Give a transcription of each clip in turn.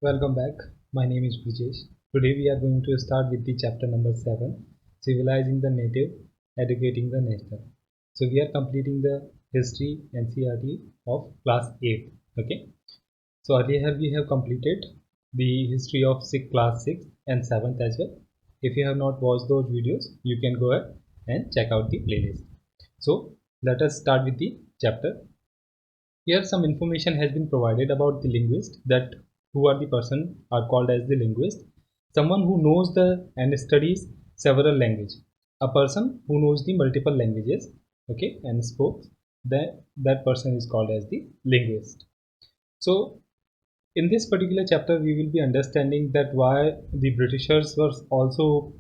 Welcome back. My name is Brijesh. Today we are going to start with the chapter number 7, Civilizing the Native, Educating the National. So we are completing the history NCERT of class 8. Okay. So earlier we have completed the history of class 6 and 7th as well. If you have not watched those videos, you can go ahead and check out the playlist. So let us start with the chapter. Here some information has been provided about the linguist, that who are the person are called as the linguist. Someone who knows the and studies several language. A person who knows the multiple languages, okay, and spoke, that person is called as the linguist. So in this particular chapter we will be understanding that why the Britishers were also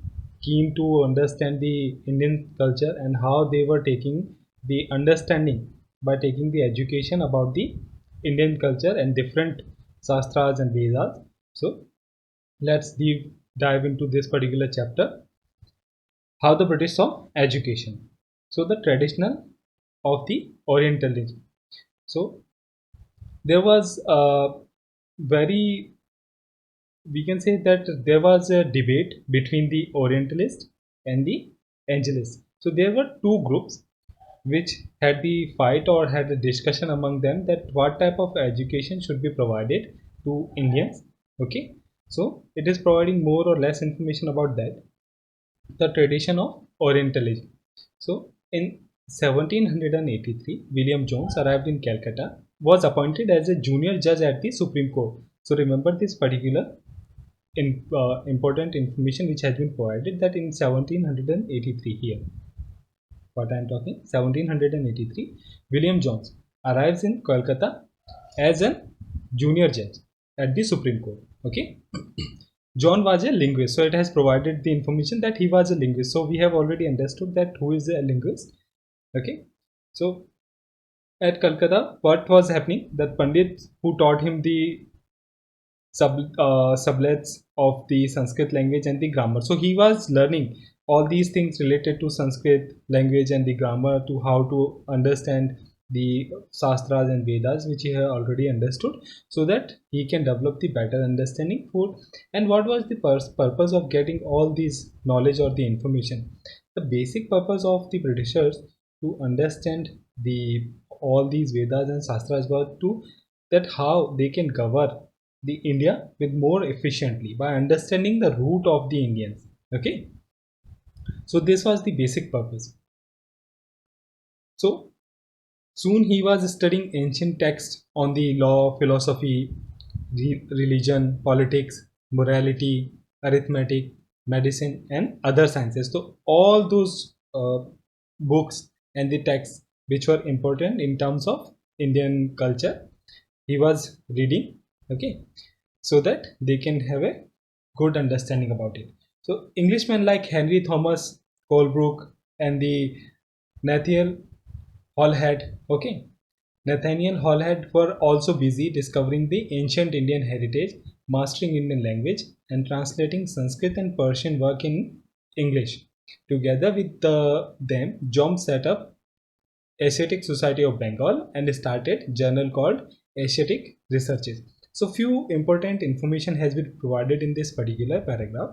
keen to understand the Indian culture and how they were taking the understanding by taking the education about the Indian culture and different sastras and Vedas. So let's dive into this particular chapter, how the British saw education. So the traditional of the Orientalism. So there was a very, we can say that there was a debate between the Orientalists and the Angelists. So there were two groups which had the fight or had a discussion among them that what type of education should be provided to Indians. Okay, so it is providing more or less information about that, the tradition of Orientalism. So in 1783, William Jones arrived in Calcutta, was appointed as a junior judge at the Supreme Court. So remember this particular important information which has been provided, that in 1783, here what I am talking, 1783, William Jones arrives in Kolkata as a junior judge at the Supreme Court. Okay. John was a linguist, so it has provided the information that he was a linguist. So we have already understood that who is a linguist. Okay. So at Calcutta, what was happening? That Pandit who taught him the sublets of the Sanskrit language and the grammar. So he was learning all these things related to Sanskrit language and the grammar, to how to understand the Shastras and Vedas, which he had already understood, so that he can develop the better understanding for. And what was the purpose of getting all these knowledge or the information? The basic purpose of the Britishers to understand the all these Vedas and Shastras was to that how they can govern the India with more efficiently by understanding the root of the Indians. Okay, so this was the basic purpose. So soon he was studying ancient texts on the law, philosophy, religion, politics, morality, arithmetic, medicine, and other sciences. So all those books and the texts which were important in terms of Indian culture, he was reading. Okay, so that they can have a good understanding about it. So Englishmen like Henry Thomas Colebrook and the Nathaniel Hallhead, okay, Nathaniel Hallhead were also busy discovering the ancient Indian heritage, mastering Indian language, and translating Sanskrit and Persian work in English. Together with them, Jones set up Asiatic Society of Bengal and started journal called Asiatic Researches. So few important information has been provided in this particular paragraph.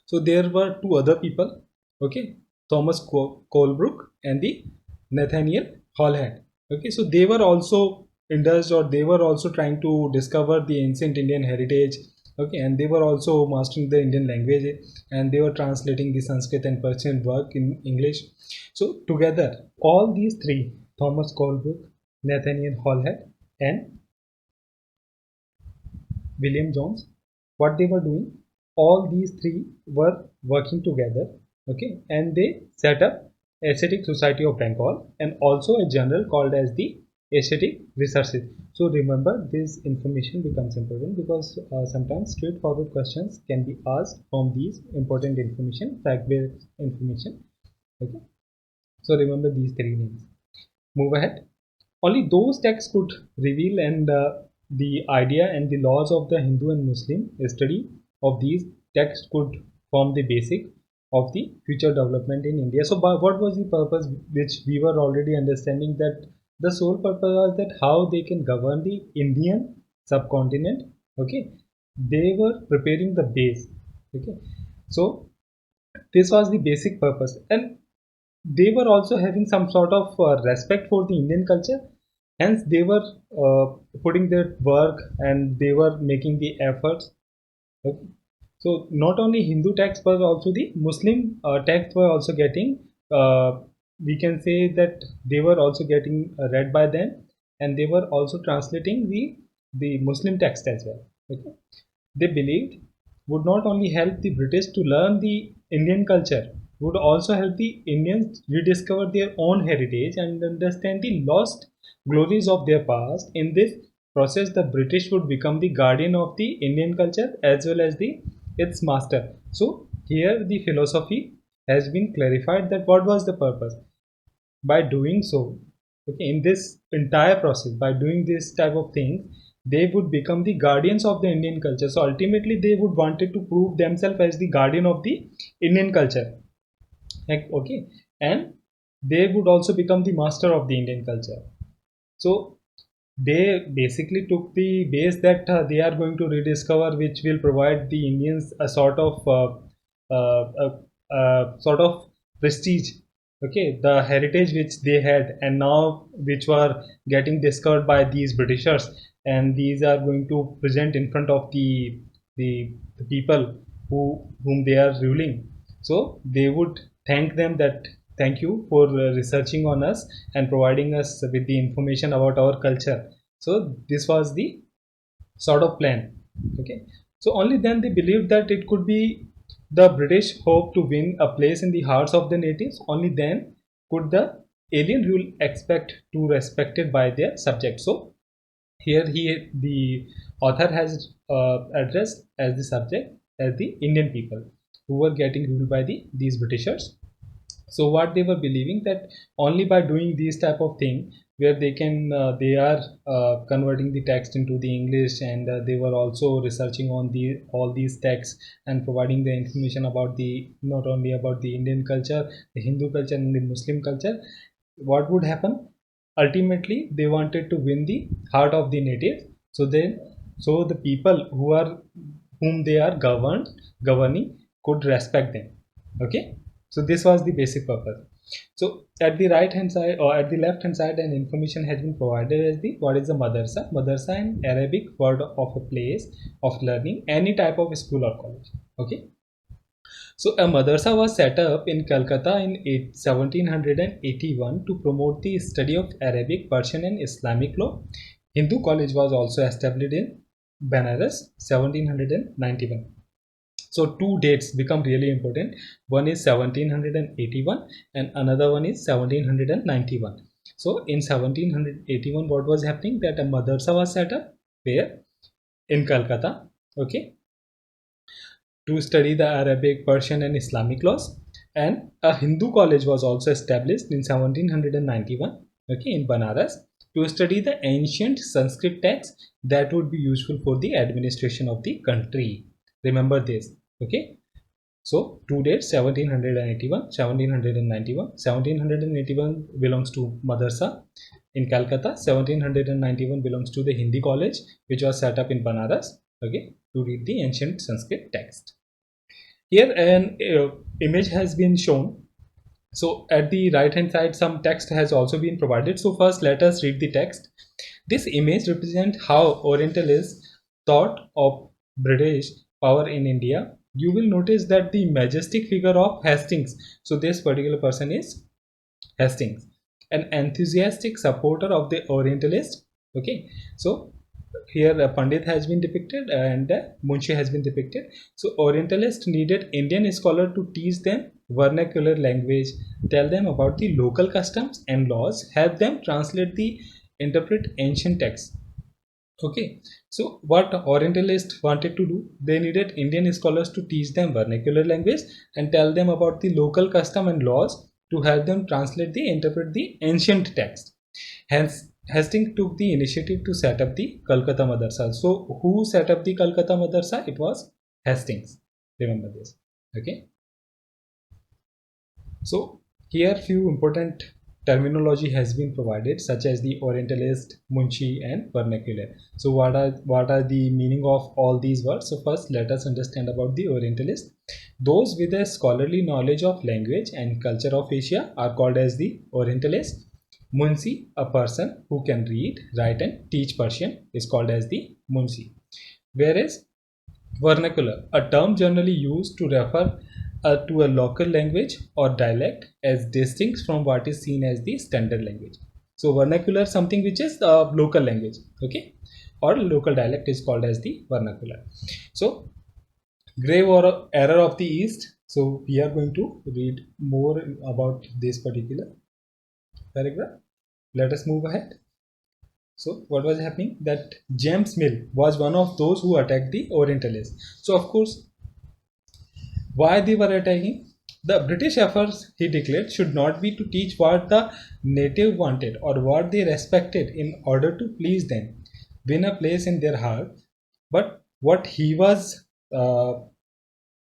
So there were two other people, okay, Thomas Colebrook and the Nathaniel Hallhead. Okay, so they were also indulged, or they were also trying to discover the ancient Indian heritage. Okay, and they were also mastering the Indian language, and they were translating the Sanskrit and Persian work in English. So together, all these three, Thomas Colebrook, Nathaniel Hallhead, and William Jones, what they were doing, all these three were working together, okay, and they set up Asiatic Society of Bengal and also a journal called as the Asiatic Researches. So remember, this information becomes important because sometimes straightforward questions can be asked from these important information, fact-based information. Okay, so remember these three names. Move ahead. Only those texts could reveal and the idea and the laws of the Hindu and Muslim study of these texts could form the basic of the future development in India. So what was the purpose, which we were already understanding, that the sole purpose was that how they can govern the Indian subcontinent, Okay, they were preparing the base. Okay, so this was the basic purpose, and they were also having some sort of respect for the Indian culture. Hence, they were putting their work and they were making the efforts. Okay. So not only Hindu texts but also the Muslim texts were also getting. We can say that they were also getting read by them, and they were also translating the Muslim text as well. Okay. They believed would not only help the British to learn the Indian culture, would also help the Indians rediscover their own heritage and understand the lost glories of their past. In this process, the British would become the guardian of the Indian culture as well as the its master. So here the philosophy has been clarified that what was the purpose. By doing so, okay, in this entire process, by doing this type of things, they would become the guardians of the Indian culture. So ultimately they would wanted to prove themselves as the guardian of the Indian culture, like, okay, and they would also become the master of the Indian culture. So they basically took the base that they are going to rediscover, which will provide the Indians a sort of sort of prestige. Okay, the heritage which they had, and now which were getting discovered by these Britishers, and these are going to present in front of the people whom they are ruling. So they would thank them that thank you for researching on us and providing us with the information about our culture. So this was the sort of plan. Okay, so only then they believed that it could be the British hope to win a place in the hearts of the natives. Only then could the alien rule expect to respected by their subjects. So here the author has addressed as the subject as the Indian people who were getting ruled by these Britishers. So what they were believing that only by doing these type of thing, where they are converting the text into the English, and they were also researching on the all these texts and providing the information about the not only about the Indian culture, the Hindu culture and the Muslim culture. What would happen ultimately? They wanted to win the heart of the natives. So the people whom they are governing could respect them. Okay, so this was the basic purpose. So at the right hand side or at the left hand side, an information has been provided as the what is the madrasa. Madrasa in Arabic word of a place of learning, any type of school or college. Okay, so a madrasa was set up in Calcutta in 1781 to promote the study of Arabic, Persian and Islamic law. Hindu college was also established in Banaras 1791. So two dates become really important. One is 1781 and another one is 1791. So in 1781, what was happening? That a madrasa was set up where? In Calcutta. Okay, to study the Arabic, Persian, and Islamic laws. And a Hindu college was also established in 1791, okay, in Banaras, to study the ancient Sanskrit texts that would be useful for the administration of the country. Remember this, okay? So, two dates 1781, 1791. 1781 belongs to Madrasa in Calcutta. 1791 belongs to the Hindi college, which was set up in Banaras, okay, to read the ancient Sanskrit text. Here an image has been shown. So at the right hand side, some text has also been provided. So first let us read the text. This image represents how Orientalists thought of British power in India. You will notice that the majestic figure of Hastings. So this particular person is Hastings, an enthusiastic supporter of the Orientalist. Okay, so here a Pandit has been depicted and Munshi has been depicted. So Orientalists needed Indian scholar to teach them vernacular language, tell them about the local customs and laws, help them translate the interpret ancient texts. Okay, so what Orientalists wanted to do, they needed Indian scholars to teach them vernacular language and tell them about the local custom and laws to help them translate the interpret the ancient text. Hence, Hastings took the initiative to set up the Calcutta Madrasa. So, who set up the Calcutta Madrasa? It was Hastings. Remember this. Okay. So, here few important terminology has been provided, such as the Orientalist, Munshi, and vernacular. So what are the meaning of all these words? So first, let us understand about the Orientalist. Those with a scholarly knowledge of language and culture of Asia are called as the Orientalist. Munshi, a person who can read, write, and teach Persian, is called as the Munshi. Whereas vernacular, a term generally used to refer to a local language or dialect as distinct from what is seen as the standard language. So vernacular, something which is local language, okay, or local dialect, is called as the vernacular. So grave or error of the East. So we are going to read more about this particular paragraph. Let us move ahead. So what was happening, that James Mill was one of those who attacked the Orientalists. So of course, why they were attacking? The British efforts, he declared, should not be to teach what the native wanted or what they respected in order to please them, win a place in their heart, but what he was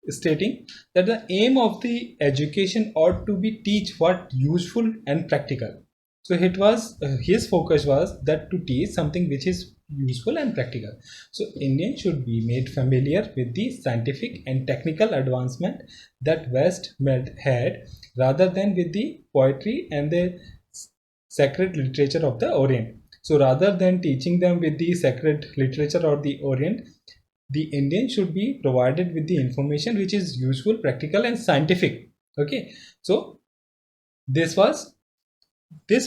stating, that the aim of the education ought to be teach what useful and practical. So it was his focus was that to teach something which is useful and practical. So Indians should be made familiar with the scientific and technical advancement that West had, rather than with the poetry and the sacred literature of the Orient. So rather than teaching them with the sacred literature or the Orient, the Indian should be provided with the information which is useful, practical, and scientific. Okay, so this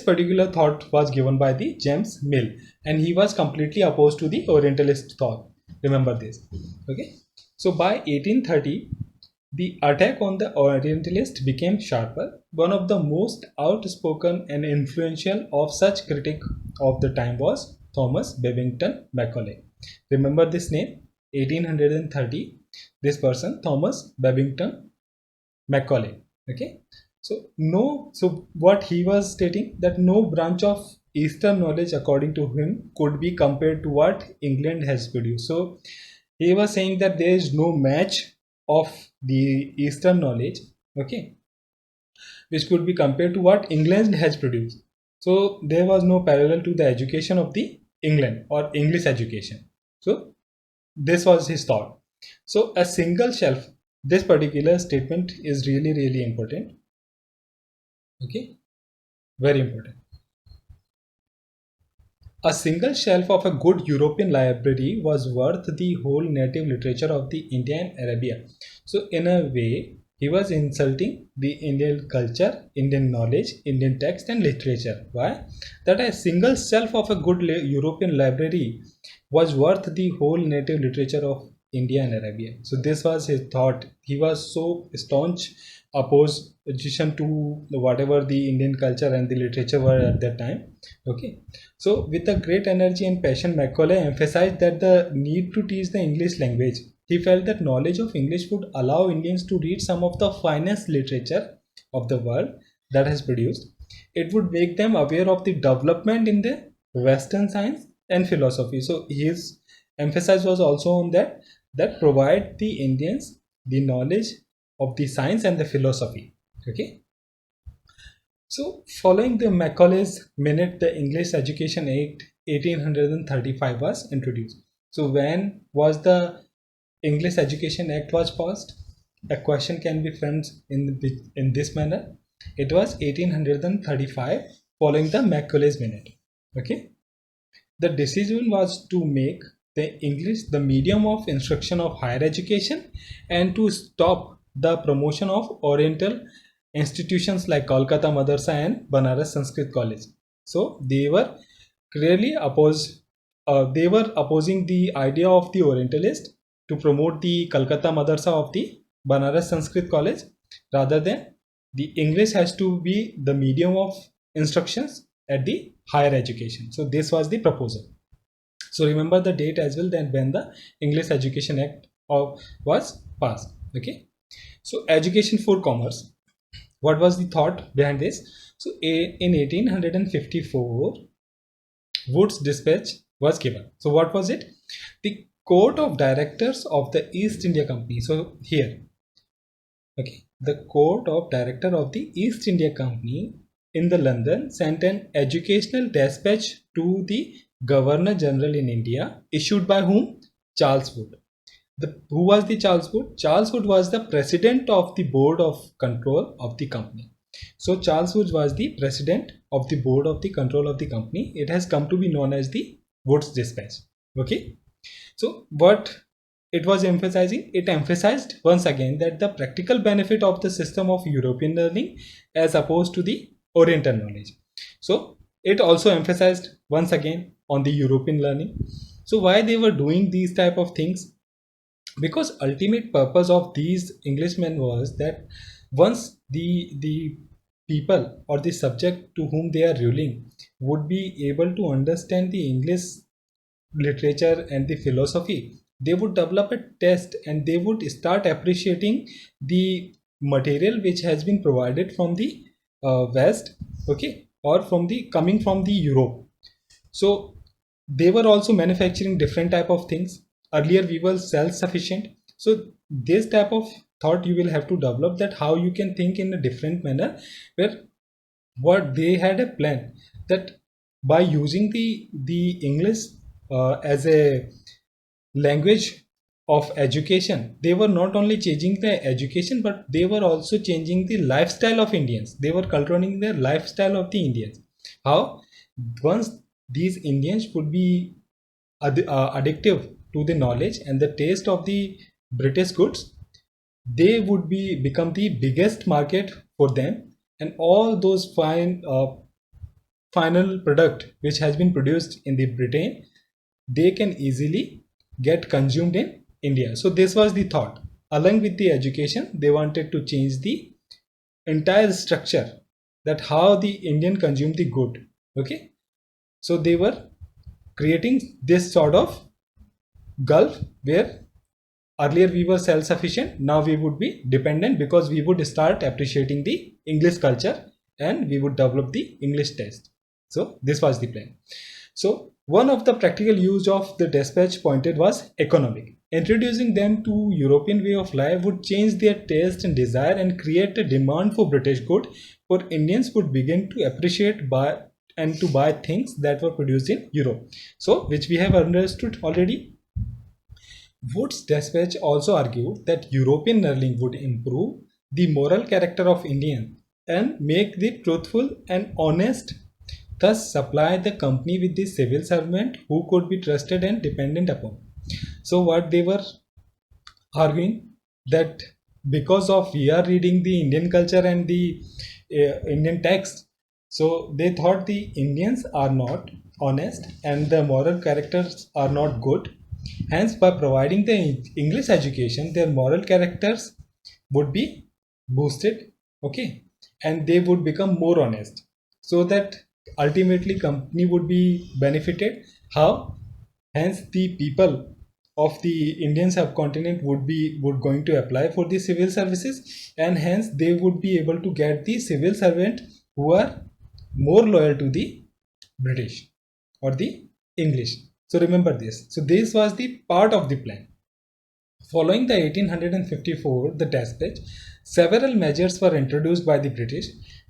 particular thought was given by the James Mill, and he was completely opposed to the Orientalist thought. Remember this. Okay, so by 1830, the attack on the Orientalist became sharper. One of the most outspoken and influential of such critics of the time was Thomas Babington Macaulay. Remember this name? 1830. This person, Thomas Babington Macaulay. Okay. So what he was stating, that no branch of Eastern knowledge, according to him, could be compared to what England has produced. So he was saying that there is no match of the Eastern knowledge, okay, which could be compared to what England has produced. So there was no parallel to the education of the England or English education. So this was his thought. So a single shelf, this particular statement is really important. Okay, very important. A single shelf of a good European library was worth the whole native literature of the India and Arabia. So in a way, he was insulting the Indian culture, Indian knowledge, Indian text and literature. Why? That a single shelf of a good European library was worth the whole native literature of India and Arabia. So this was his thought. He was so staunch opposition to whatever the Indian culture and the literature were at that time. Okay. So with a great energy and passion, Macaulay emphasized that the need to teach the English language. He felt that knowledge of English would allow Indians to read some of the finest literature of the world that has produced. It would make them aware of the development in the Western science and philosophy. So his emphasis was also on that provide the Indians the knowledge of the science and the philosophy. Okay. So following the Macaulay's Minute, the English Education Act 1835 was introduced. So when was the English Education Act was passed? A question can be framed in this manner. It was 1835 following the Macaulay's Minute. Okay. The decision was to make the English the medium of instruction of higher education and to stop the promotion of Oriental institutions like Kolkata Madrasa and Banaras Sanskrit College. So they were clearly opposed. They were opposing the idea of the Orientalist to promote the Kolkata Madrasa of the Banaras Sanskrit College, rather than the English has to be the medium of instructions at the higher education. So this was the proposal. So remember the date as well, then when the English Education Act was passed. Okay. So education for commerce. What was the thought behind this? So in 1854, Wood's dispatch was given. So what was it? The Court of Directors of the East India Company. So here, okay, the Court of Director of the East India Company in the London sent an educational dispatch to the Governor General in India, issued by whom? Charles Wood. Who was the Charles Wood? Charles Wood was the president of the board of control of the company. So Charles Wood was the president of the board of the control of the company. It has come to be known as the Wood's Dispatch. Okay. So what it was emphasizing? It emphasized once again that the practical benefit of the system of European learning as opposed to the Oriental knowledge. So it also emphasized once again on the European learning. So why they were doing these type of things? Because ultimate purpose of these Englishmen was that once the people or the subject to whom they are ruling would be able to understand the English literature and the philosophy, they would develop a test and they would start appreciating the material which has been provided from the West, okay, or from the coming from the Europe. So they were also manufacturing different type of things. Earlier we were self-sufficient. So this type of thought you will have to develop, that how you can think in a different manner, where what they had a plan that by using the English as a language of education, they were not only changing the education, but they were also changing the lifestyle of Indians. They were controlling the lifestyle of the Indians. How? Once these Indians would be addictive to the knowledge and the taste of the British goods, they would be become the biggest market for them, and all those final product which has been produced in the Britain, they can easily get consumed in India. So this was the thought. Along with the education, they wanted to change the entire structure, that how the Indian consume the good. Okay, so they were creating this sort of gulf where earlier we were self-sufficient, now we would be dependent, because we would start appreciating the English culture and we would develop the English taste. So this was the plan. So one of the practical use of the dispatch pointed was economic. Introducing them to European way of life would change their taste and desire and create a demand for British good, for Indians would begin to appreciate and to buy things that were produced in Europe. So which we have understood already. Wood's dispatch also argued that European learning would improve the moral character of Indians and make the truthful and honest, thus supply the company with the civil servant who could be trusted and dependent upon. So what they were arguing, that because of we are reading the Indian culture and the Indian text, so they thought the Indians are not honest and the moral characters are not good. Hence, by providing the English education, their moral characters would be boosted, okay, and they would become more honest, so that ultimately company would be benefited. How? Hence, the people of the Indian subcontinent would going to apply for the civil services, and hence they would be able to get the civil servant who are more loyal to the British or the English. So remember this. So this was the part of the plan. Following the 1854, the dispatch, several measures were introduced by the British.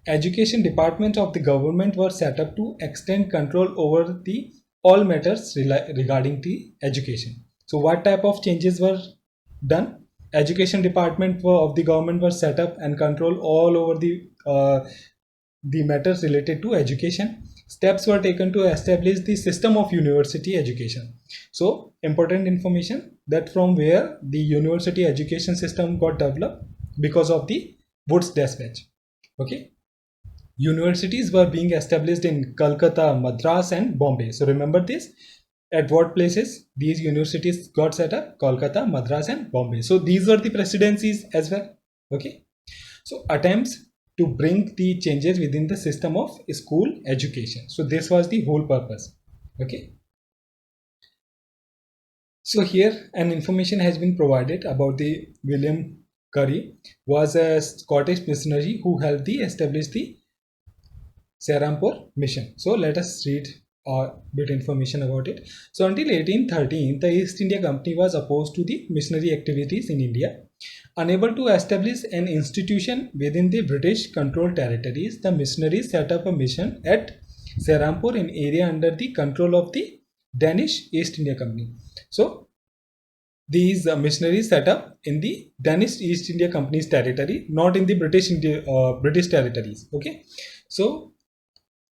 Education departments of the government were set up to extend control over the all matters regarding the education. So what type of changes were done? Education department of the government were set up and control all over the matters related to education. Steps were taken to establish the system of university education. So important information, that from where the university education system got developed, because of the Wood's dispatch. Okay, universities were being established in Calcutta, Madras and Bombay. So remember this. At what places these universities got set up? Kolkata, Madras and Bombay. So these were the presidencies as well. Okay, so attempts to bring the changes within the system of school education. So this was the whole purpose. Okay, so here an information has been provided about the William Curry, was a Scottish missionary who helped establish the Serampore mission. So let us read bit information about it. So until 1813, the East India Company was opposed to the missionary activities in India. Unable to establish an institution within the British controlled territories, the missionaries set up a mission at Serampore in area under the control of the Danish East India Company. So these missionaries set up in the Danish East India Company's territory, not in the British territories. Okay, so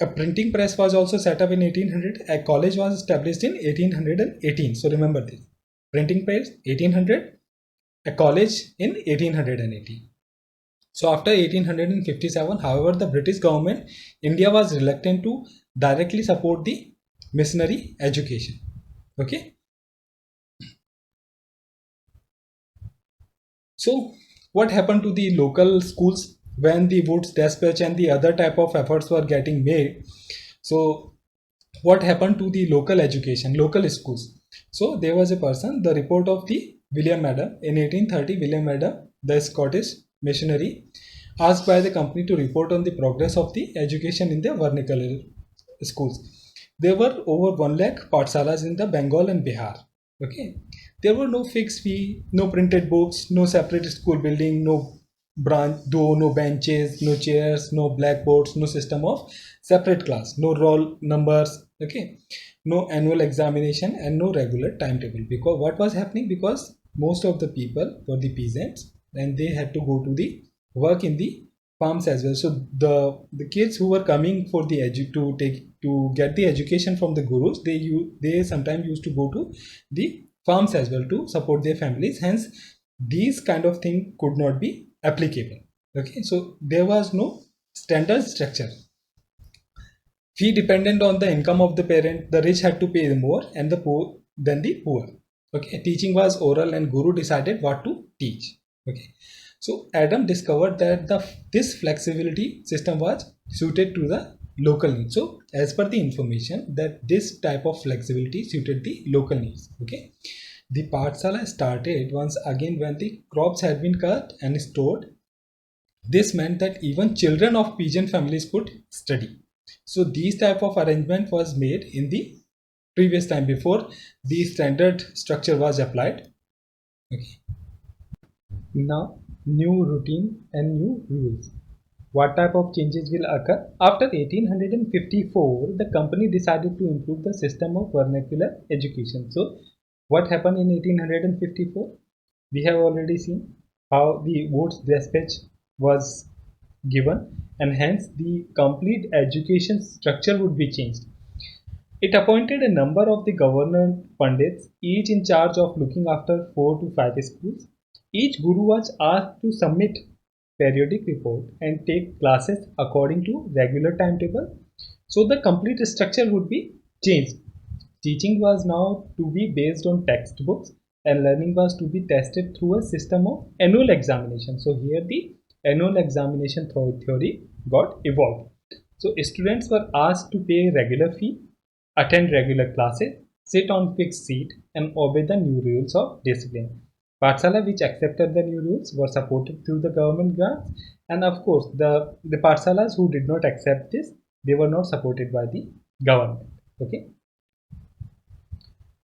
a printing press was also set up in 1800. A college was established in 1818. So remember this: printing press 1800, a college in 1818. So after 1857, however, the British government, India was reluctant to directly support the missionary education. Okay. So what happened to the local schools when the Woods Dispatch and the other type of efforts were getting made? So what happened to the local education, local schools? So there was a person, the report of the William Adam in 1830. William Adam, the Scottish missionary, asked by the company to report on the progress of the education in the vernacular schools. There were over 1 lakh Patsalas in the Bengal and Bihar. Okay, there were no fixed fee, no printed books, no separate school building, no no benches, no chairs, no blackboards, no system of separate class, no roll numbers. Okay, no annual examination and no regular timetable. Because what was happening? Because most of the people were the peasants and they had to go to the work in the farms as well. So the kids who were coming for the to get the education from the gurus, they sometimes used to go to the farms as well to support their families. Hence, these kind of thing could not be applicable. Okay, so there was no standard structure. Fee dependent on the income of the parent. The rich had to pay more and the poor than the poor. Okay, teaching was oral and guru decided what to teach. Okay, so Adam discovered that this flexibility system was suited to the local needs. So as per the information, that this type of flexibility suited the local needs. Okay, the Pathsala started once again when the crops had been cut and stored. This meant that even children of peasant families could study. So these type of arrangement was made in the previous time before the standard structure was applied. Okay. Now new routine and new rules. What type of changes will occur? After 1854, the company decided to improve the system of vernacular education. So what happened in 1854? We have already seen how the Woods Dispatch was given and hence the complete education structure would be changed. It appointed a number of the governor pundits, each in charge of looking after 4 to 5 schools. Each guru was asked to submit periodic report and take classes according to regular timetable. So the complete structure would be changed. Teaching was now to be based on textbooks and learning was to be tested through a system of annual examination. So here the annual examination theory got evolved. So students were asked to pay regular fee, attend regular classes, sit on fixed seat and obey the new rules of discipline. Pathsala which accepted the new rules were supported through the government grants, and of course the Pathsalas who did not accept this, they were not supported by the government. Okay.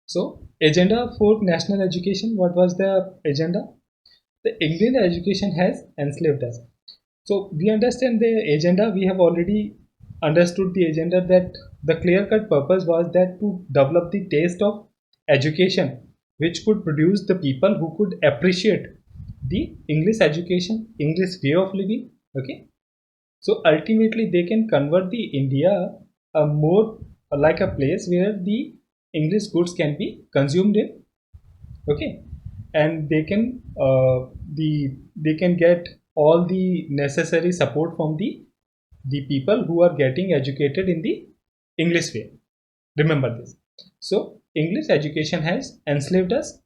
So agenda for national education, what was the agenda? The Indian education has enslaved us. So we understand the agenda, we have already understood the agenda, that the clear-cut purpose was that to develop the taste of education which could produce the people who could appreciate the English education, English way of living. Okay, so ultimately they can convert the India a more like a place where the English goods can be consumed in. Okay, and they can they can get all the necessary support from the people who are getting educated in the English way. Remember this. So English education has enslaved us.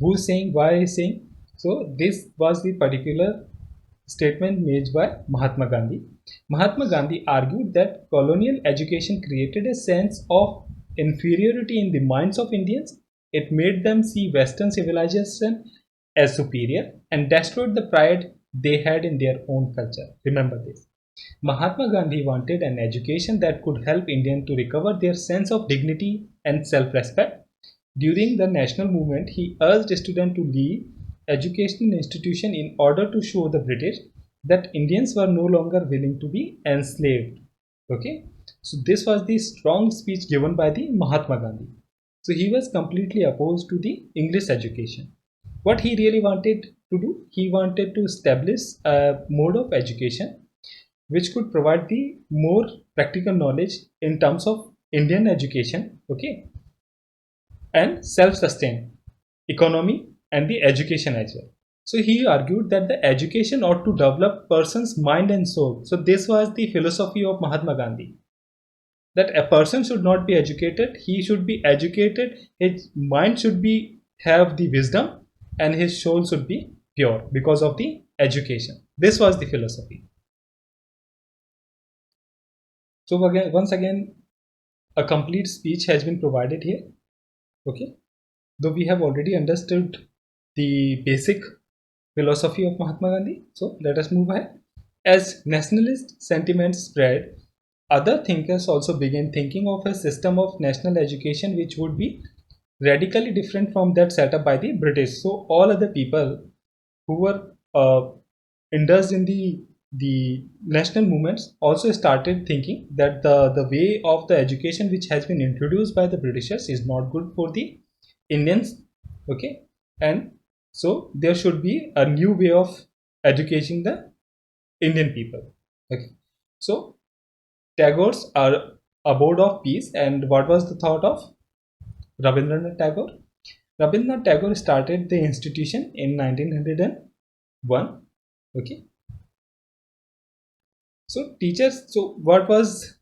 Who's saying? Why is saying? So this was the particular statement made by Mahatma Gandhi. Mahatma Gandhi argued that colonial education created a sense of inferiority in the minds of Indians. It made them see Western civilization as superior and destroyed the pride they had in their own culture. Remember this. Mahatma Gandhi wanted an education that could help Indians to recover their sense of dignity and self-respect. During the national movement, he urged students to leave educational institutions in order to show the British that Indians were no longer willing to be enslaved. Okay, so this was the strong speech given by the Mahatma Gandhi. So he was completely opposed to the English education. What he really wanted to do, he wanted to establish a mode of education which could provide the more practical knowledge in terms of Indian education, okay, and self-sustained economy and the education as well. So he argued that the education ought to develop person's mind and soul. So this was the philosophy of Mahatma Gandhi, that a person should not be educated, he should be educated, his mind should be have the wisdom, and his soul should be pure because of the education. This was the philosophy. So again, once again, a complete speech has been provided here. Okay, though we have already understood the basic philosophy of Mahatma Gandhi, so let us move ahead. As nationalist sentiments spread, other thinkers also began thinking of a system of national education which would be radically different from that set up by the British. So all other people who were indulged in the national movements also started thinking that the way of the education which has been introduced by the Britishers is not good for the Indians. Okay, and so there should be a new way of educating the Indian people. Okay, so Tagore's are abode of peace. And what was the thought of Rabindranath Tagore? Rabindranath Tagore started the institution in 1901. Okay, so teachers, so what was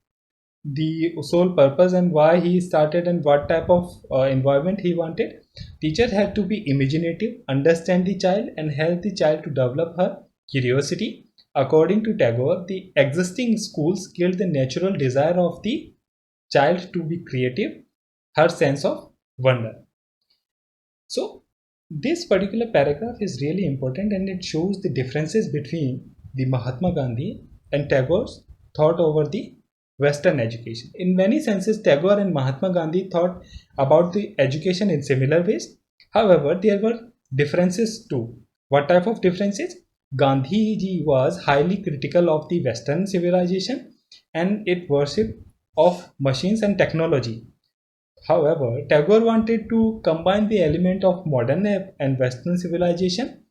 the sole purpose and why he started and what type of environment he wanted? Teachers had to be imaginative, understand the child, and help the child to develop her curiosity. According to Tagore, the existing schools killed the natural desire of the child to be creative, her sense of wonder. So this particular paragraph is really important, and it shows the differences between the Mahatma Gandhi and Tagore's thought over the Western education. In many senses, Tagore and Mahatma Gandhi thought about the education in similar ways. However, there were differences too. What type of differences? Gandhi ji was highly critical of the Western civilization and its worship of machines and technology. However, Tagore wanted to combine the element of modern and Western civilization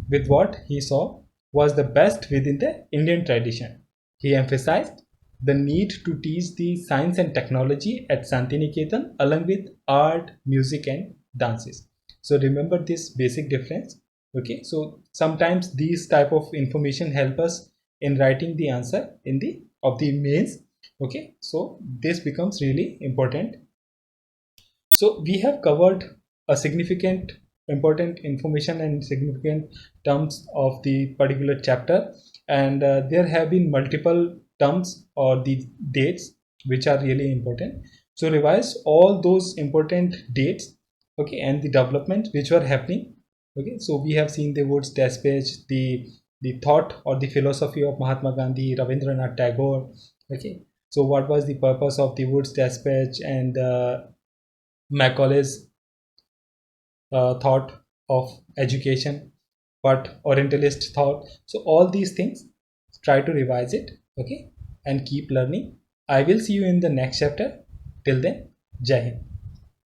with what he saw was the best within the Indian tradition. He emphasized the need to teach the science and technology at Santiniketan along with art, music and dances. So remember this basic difference. Okay, so sometimes these type of information help us in writing the answer in the of the mains. Okay, so this becomes really important. So we have covered a significant important information and significant terms of the particular chapter, and there have been multiple terms or the dates which are really important. So revise all those important dates, okay, and the developments which were happening. Okay, so we have seen the Wood's Dispatch, the thought or the philosophy of Mahatma Gandhi, Rabindranath Tagore. Okay, so what was the purpose of the Wood's Dispatch and Macaulay's thought of education, what Orientalist thought. So all these things, try to revise it, okay, and keep learning. I will see you in the next chapter. Till then, Jai Hind.